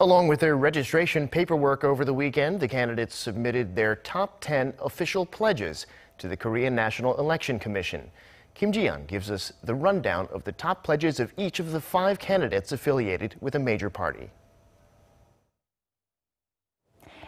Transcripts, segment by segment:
Along with their registration paperwork over the weekend, the candidates submitted their top 10 official pledges to the Korean National Election Commission. Kim Ji-young gives us the rundown of the top pledges of each of the 5 candidates affiliated with a major party.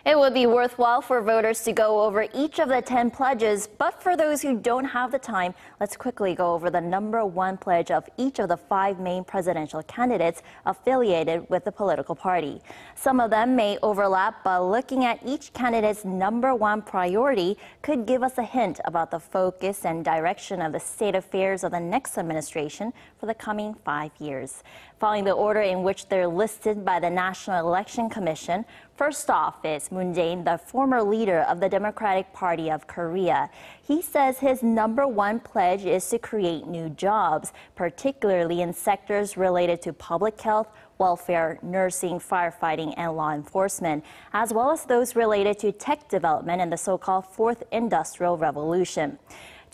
It would be worthwhile for voters to go over each of the 10 pledges, but for those who don't have the time, let's quickly go over the number 1 pledge of each of the 5 main presidential candidates affiliated with the political party. Some of them may overlap, but looking at each candidate's number 1 priority could give us a hint about the focus and direction of the state affairs of the next administration for the coming 5 years. Following the order in which they're listed by the National Election Commission, first off is Moon Jae-in, the former leader of the Democratic Party of Korea. He says his number 1 pledge is to create new jobs, particularly in sectors related to public health, welfare, nursing, firefighting, and law enforcement, as well as those related to tech development and the so-called Fourth Industrial Revolution.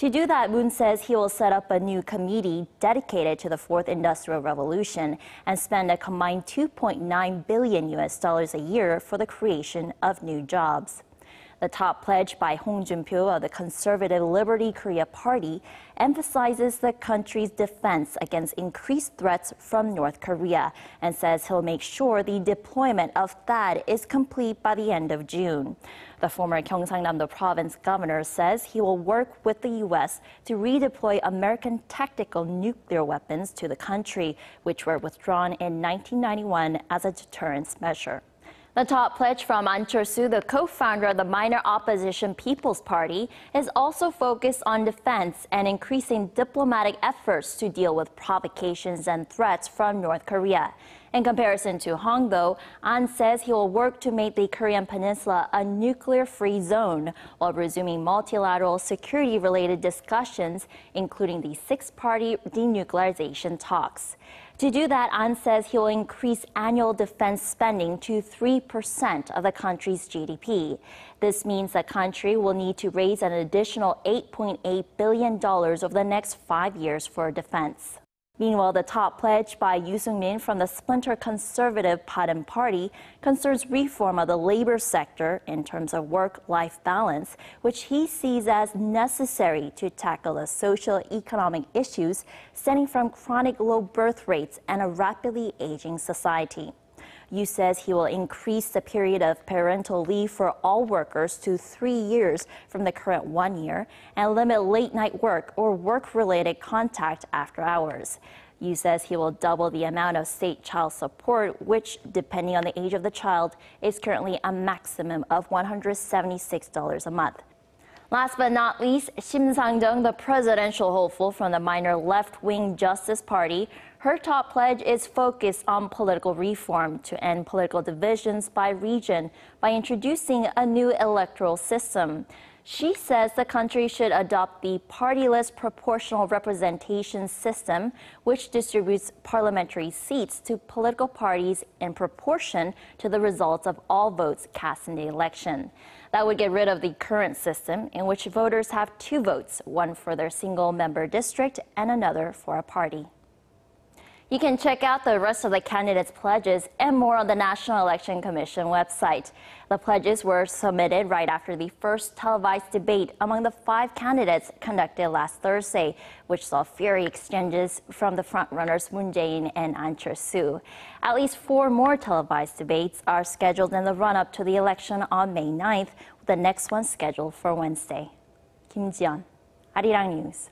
To do that, Moon says he will set up a new committee dedicated to the Fourth Industrial Revolution and spend a combined $2.9 billion a year for the creation of new jobs. The top pledge by Hong Jun-pyo of the Conservative Liberty Korea Party emphasizes the country's defense against increased threats from North Korea and says he'll make sure the deployment of THAAD is complete by the end of June. The former Gyeongsangnam-do province governor says he will work with the U.S. to redeploy American tactical nuclear weapons to the country, which were withdrawn in 1991 as a deterrence measure. The top pledge from Ahn Cheol-soo, the co-founder of the minor opposition People's Party, is also focused on defense and increasing diplomatic efforts to deal with provocations and threats from North Korea. In comparison to Hong, though, Ahn says he will work to make the Korean peninsula a nuclear-free zone while resuming multilateral security-related discussions, including the 6-party denuclearization talks. To do that, Ahn says he will increase annual defense spending to 3% of the country's GDP. This means the country will need to raise an additional $8.8 billion over the next 5 years for defense. Meanwhile, the top pledge by Yoo Sung-min from the splinter conservative Padam Party concerns reform of the labor sector in terms of work-life balance, which he sees as necessary to tackle the socio-economic issues stemming from chronic low birth rates and a rapidly aging society. Yoo says he will increase the period of parental leave for all workers to 3 years from the current 1 year and limit late-night work or work-related contact after hours. Yoo says he will double the amount of state child support, which, depending on the age of the child, is currently a maximum of $176 a month. Last but not least, Shim Sang-jung, the presidential hopeful from the minor left-wing Justice Party, her top pledge is focused on political reform to end political divisions by region by introducing a new electoral system. She says the country should adopt the partyless proportional representation system, which distributes parliamentary seats to political parties in proportion to the results of all votes cast in the election. That would get rid of the current system in which voters have 2 votes, one for their single-member district and another for a party. You can check out the rest of the candidates' pledges and more on the National Election Commission website. The pledges were submitted right after the first televised debate among the 5 candidates conducted last Thursday, which saw fiery exchanges from the frontrunners Moon Jae-in and Ahn Cheol-soo. At least 4 more televised debates are scheduled in the run-up to the election on May 9th, with the next one scheduled for Wednesday. Kim Ji-yeon, Arirang News.